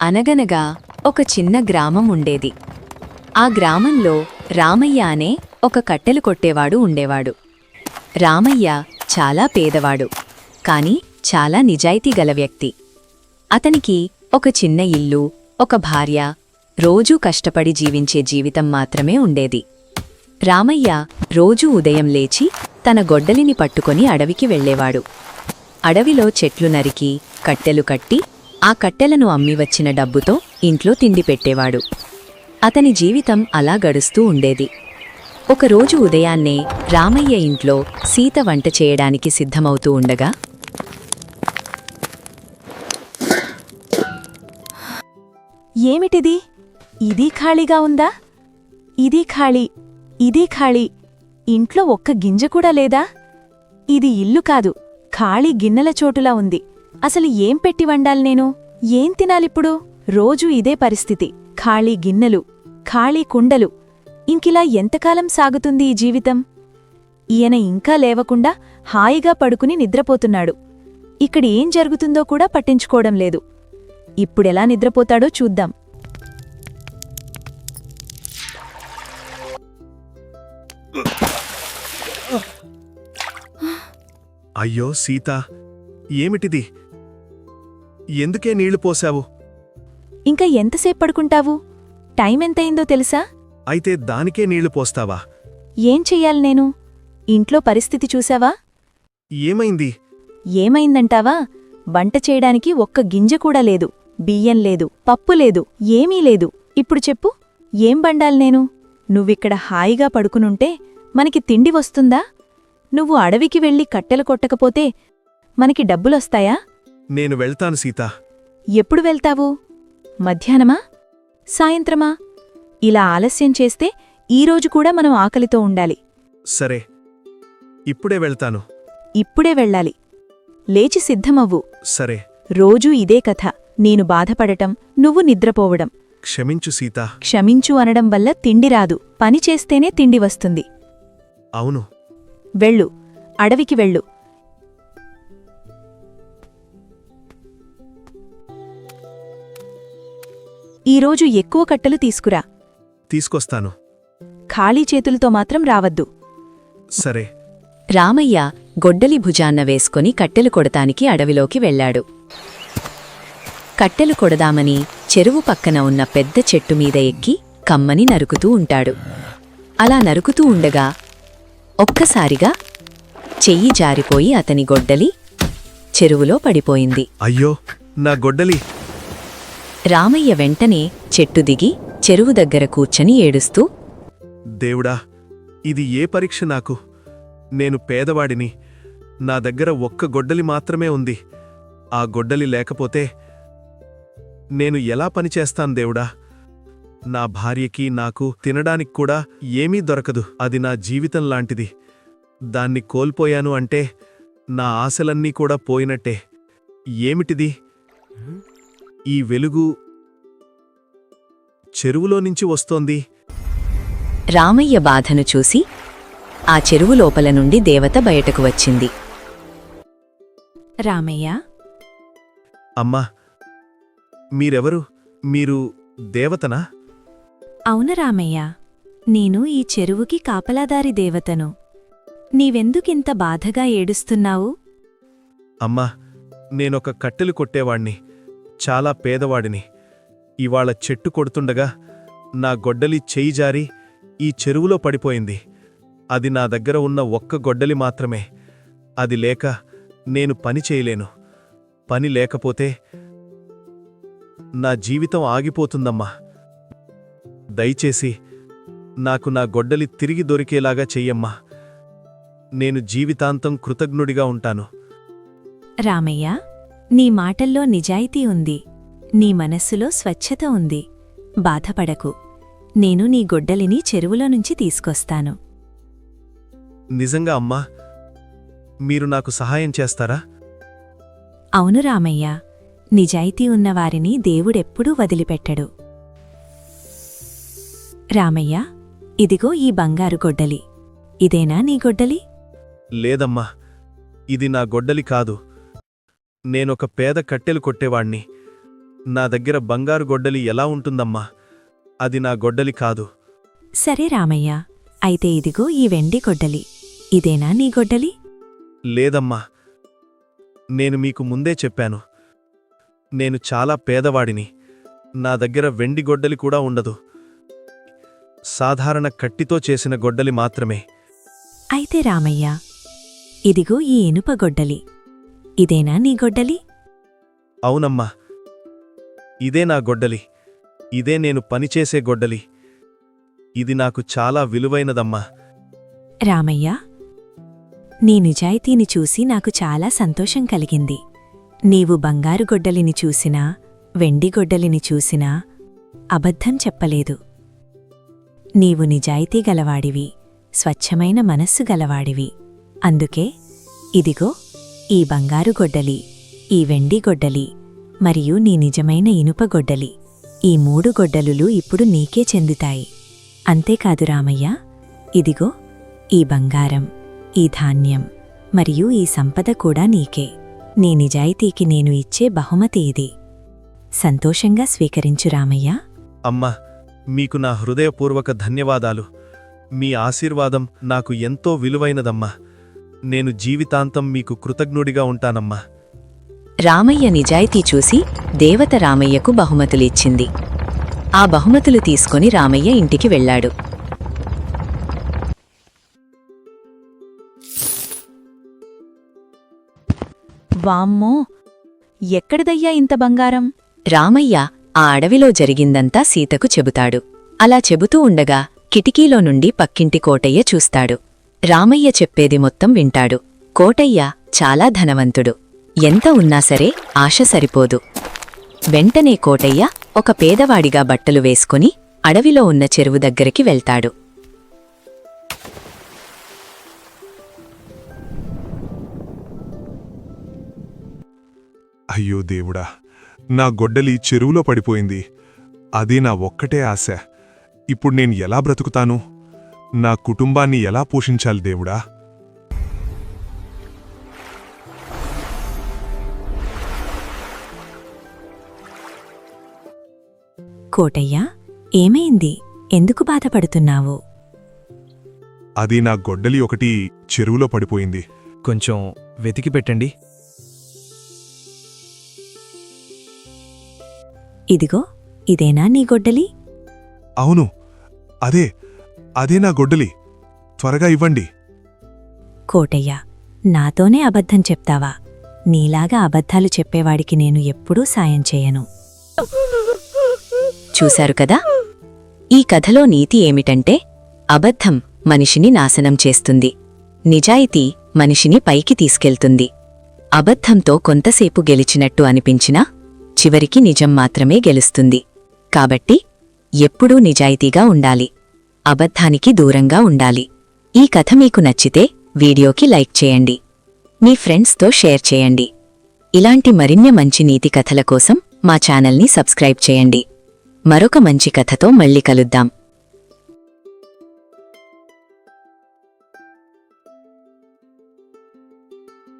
అనగనగా ఒక చిన్న గ్రామం ఉండేది. ఆ గ్రామంలో రామయ్య అనే ఒక కట్టెలు కొట్టేవాడు ఉండేవాడు. రామయ్య చాలా పేదవాడు, కాని చాలా నిజాయితీ గల వ్యక్తి. అతనికి ఒక చిన్న ఇల్లు, ఒక భార్య, రోజూ కష్టపడి జీవించే జీవితం మాత్రమే ఉండేది. రామయ్య రోజూ ఉదయం లేచి తన గొడ్డలిని పట్టుకొని అడవికి వెళ్ళేవాడు. అడవిలో చెట్లు నరికి, కట్టెలు కట్టి, ఆ కట్టెలను అమ్మివచ్చిన డబ్బుతో ఇంట్లో తిండి పెట్టేవాడు. అతని జీవితం అలా గడుస్తూ ఉండేది. ఒకరోజు ఉదయాన్నే రామయ్య ఇంట్లో సీత వంట చేయడానికి సిద్ధమవుతూ ఉండగా, ఏమిటిది? ఇదీ ఖాళీగా ఉందా? ఇదీ ఖాళీ, ఇదీ ఖాళీ. ఇంట్లో ఒక్క గింజ కూడా లేదా? ఇది ఇల్లు కాదు, ఖాళీ గిన్నెల చోటులా ఉంది. అసలు ఏం పెట్టి వండాలి నేను? ఏం తినాలిప్పుడు? రోజూ ఇదే పరిస్థితి. ఖాళీ గిన్నెలు, ఖాళీ కుండలు. ఇంకిలా ఎంతకాలం సాగుతుంది ఈ జీవితం? ఈయన ఇంకా లేవకుండా హాయిగా పడుకుని నిద్రపోతున్నాడు. ఇక్కడ ఏం జరుగుతుందో కూడా పట్టించుకోవడం లేదు. ఇప్పుడెలా నిద్రపోతాడో చూద్దాం. అయ్యో సీత, ఏమిటిది? ఎందుకే నీళ్లు పోశావు? ఇంకా ఎంతసేపు పడుకుంటావు? టైం ఎంతయిందో తెలుసా? అయితే దానికే నీళ్లు పోస్తావా? ఏం చెయ్యాలి నేను? ఇంట్లో పరిస్థితి చూసావా? ఏమైంది? ఏమైందంటావా? వంట చేయడానికి ఒక్క గింజ కూడా లేదు. బియ్యం లేదు, పప్పు లేదు, ఏమీ లేదు. ఇప్పుడు చెప్పు, ఏం బండాలి నేను? నువ్విక్కడ హాయిగా పడుకునుంటే మనకి తిండి వస్తుందా? నువ్వు అడవికి వెళ్ళి కట్టెలు కొట్టకపోతే మనకి డబ్బులొస్తాయా? నేను వెళ్తాను సీతా. ఎప్పుడు వెళ్తావు? మధ్యాహ్నమా? సాయంత్రమా? ఇలా ఆలస్యం చేస్తే ఈరోజు కూడా మనం ఆకలితో ఉండాలి. సరే, ఇప్పుడే వెళ్తాను. ఇప్పుడే వెళ్ళాలి. లేచి సిద్ధమవ్వు. సరే. రోజూ ఇదే కథ. నేను బాధపడటం, నువ్వు నిద్రపోవడం. క్షమించు సీతా. క్షమించు అనడం వల్ల తిండి రాదు, పని చేస్తేనే తిండి వస్తుంది. అవును. వెళ్ళు, అడవికి వెళ్ళు. ఈరోజు ఎక్కువ కట్టెలు తీసుకురా. తీసుకొస్తాను. ఖాళీ చేతులతో మాత్రం రావద్దు. సరే. రామయ్య గొడ్డలి భుజాన్న వేసుకొని కట్టెలు కొడతానికి అడవిలోకి వెళ్ళాడు. కట్టెలు కొడదామని చెరువు పక్కన ఉన్న పెద్ద చెట్టుమీద ఎక్కి కమ్మని నరుకుతూ ఉంటాడు. అలా నరుకుతూ ఉండగా ఒక్కసారిగా చెయ్యి జారిపోయి అతని గొడ్డలి చెరువులో పడిపోయింది. అయ్యో, నా గొడ్డలి! రామయ్య వెంటనే చెట్టు దిగి చెరువు దగ్గర కూర్చొని ఏడుస్తూ, దేవుడా, ఇది ఏ పరీక్ష నాకు? నేను పేదవాడిని. నా దగ్గర ఒక్క గొడ్డలి మాత్రమే ఉంది. ఆ గొడ్డలి లేకపోతే నేను ఎలా పనిచేస్తాను దేవుడా? నా భార్యకి, నాకు తినడానికి కూడా ఏమీ దొరకదు. అది నా జీవితం లాంటిది. దాన్ని కోల్పోయాను అంటే నా ఆశలన్నీ కూడా పోయినట్టే. ఏమిటిది? ఈ వెలుగు చెరువులో నుంచి వస్తోంది. రామయ్య బాధను చూసి ఆ చెరువు లోపల నుండి దేవత బయటకు వచ్చింది. రామయ్య, అమ్మా, మీరెవరు? మీరు దేవతనా? అవును రామయ్య, నేను ఈ చెరువుకి కాపలాదారి దేవతను. నీవెందుకింత బాధగా ఏడుస్తున్నావు? అమ్మా, నేనొక కట్టెలు కొట్టేవాణ్ణి. చాలా పేదవాడిని. ఇవాళ చెట్టు కొడుతుండగా నా గొడ్డలి చెయ్యి జారి ఈ చెరువులో పడిపోయింది. అది నా దగ్గర ఉన్న ఒక్క గొడ్డలి మాత్రమే. అది లేక నేను పని చేయలేను. పని లేకపోతే నా జీవితం ఆగిపోతుందమ్మా. దయచేసి నాకు నా గొడ్డలి తిరిగి దొరికేలాగా చెయ్యమ్మా. నేను జీవితాంతం కృతజ్ఞుడిగా ఉంటాను. రామయ్య, నీ మాటల్లో నిజాయితీ ఉంది. నీ మనస్సులో స్వచ్ఛత ఉంది. బాధపడకు. నేను నీ గొడ్డలిని చెరువులో నుంచి తీసుకొస్తాను. నిజంగా అమ్మా? మీరు నాకు సహాయం చేస్తారా? అవును రామయ్య, నిజాయితీ ఉన్నవారిని దేవుడెప్పుడూ వదిలిపెట్టడు. రామయ్య, ఇదిగో ఈ బంగారు గొడ్డలి. ఇదేనా నీ గొడ్డలి? లేదమ్మా, ఇది నా గొడ్డలి కాదు. నేనొక పేద కట్టెలు కొట్టేవాణ్ణి. నా దగ్గర బంగారు గొడ్డలి ఎలా ఉంటుందమ్మా? అది నా గొడ్డలి కాదు. సరే రామయ్య, అయితే ఇదిగో ఈ వెండి గొడ్డలి. ఇదేనా నీ గొడ్డలి? లేదమ్మా, నేను మీకు ముందే చెప్పాను. నేను చాలా పేదవాడిని. నా దగ్గర వెండి గొడ్డలి కూడా ఉండదు. సాధారణ కట్టితో చేసిన గొడ్డలి మాత్రమే. అయితే రామయ్య, ఇదిగో ఈ ఇనుప గొడ్డలి. ఇదేనా నీ గొడ్డలి? అవునమ్మా, ఇదే నా గొడ్డలి. ఇదే నేను పనిచేసే గొడ్డలి. ఇది నాకు చాలా విలువైనదమ్మా. రామయ్య, నీ నిజాయితీని చూసి నాకు చాలా సంతోషం కలిగింది. నీవు బంగారు గొడ్డలిని చూసినా, వెండి గొడ్డలిని చూసినా అబద్ధం చెప్పలేదు. నీవు నిజాయితీ గలవాడివి, స్వచ్ఛమైన మనస్సు గలవాడివి. అందుకే ఇదిగో ఈ బంగారు గొడ్డలి, ఈ వెండి గొడ్డలి మరియు నీ నిజమైన ఇనుప గొడ్డలి, ఈ 3 గొడ్డలులు ఇప్పుడు నీకే చెందుతాయి. అంతేకాదు రామయ్య, ఇదిగో ఈ బంగారం, ఈ ధాన్యం మరియు ఈ సంపద కూడా నీకే. నీ నిజాయితీకి నేను ఇచ్చే బహుమతి ఇది. సంతోషంగా స్వీకరించు రామయ్య. అమ్మా, మీకు నా హృదయపూర్వక ధన్యవాదాలు. మీ ఆశీర్వాదం నాకు ఎంతో విలువైనదమ్మా. నేను జీవితాంతం మీకు కృతజ్ఞుడిగా ఉంటానమ్మా. రామయ్య నిజాయితీ చూసి దేవత రామయ్యకు బహుమతులిచ్చింది. ఆ బహుమతులు తీసుకొని రామయ్య ఇంటికి వెళ్ళాడు. వామ్మో, ఎక్కడిదయ్యా ఇంత బంగారం? రామయ్య ఆ అడవిలో జరిగిందంతా సీతకు చెబుతాడు. అలా చెబుతూ ఉండగా కిటికీలో నుండి పక్కింటి కోటయ్య చూస్తాడు. రామయ్య చెప్పేది మొత్తం వింటాడు. కోటయ్య చాలా ధనవంతుడు. ఎంత ఉన్నా సరే ఆశ సరిపోదు. వెంటనే కోటయ్య ఒక పేదవాడిగా బట్టలు వేసుకుని అడవిలో ఉన్న చెరువు దగ్గరికి వెళ్తాడు. అయ్యో దేవుడా, నా గొడ్డలి చెరువులో పడిపోయింది. అది నా ఒక్కటే ఆశ. ఇప్పుడు నేను ఎలా బ్రతుకుతాను? నా కుటుంబాన్ని ఎలా పోషించాలి దేవుడా? కోటయ్యా, ఏమైంది? ఎందుకు బాధపడుతున్నావు? అది నా గొడ్డలి ఒకటి చెరువులో పడిపోయింది. కొంచెం వెతికి పెట్టండి. ఇదిగో ఇదేనా నీ గొడ్డలి? అవును, అదే నా గొడ్డలి. త్వరగా ఇవ్వండి. కోటయ్య, నాతోనే అబద్ధం చెప్తావా? నీలాగా అబద్ధాలు చెప్పేవాడికి నేను ఎప్పుడూ సాయం చేయను. చూశారు కదా? ఈ కథలో నీతి ఏమిటంటే, అబద్ధం మనిషిని నాశనం చేస్తుంది, నిజాయితీ మనిషిని పైకి తీసుకెళ్తుంది. అబద్ధంతో కొంతసేపు గెలిచినట్టు అనిపించినా చివరికి నిజం మాత్రమే గెలుస్తుంది. కాబట్టి ఎప్పుడూ నిజాయితీగా ఉండాలి, అబద్ధానికి దూరంగా ఉండాలి. ఈ కథ మీకు నచ్చితే వీడియోకి లైక్ చేయండి, మీ ఫ్రెండ్స్తో షేర్ చేయండి. ఇలాంటి మరిన్ని మంచి నీతి కథల కోసం మా ఛానల్ని సబ్స్క్రైబ్ చేయండి. మరొక మంచి కథతో మళ్ళీ కలుద్దాం.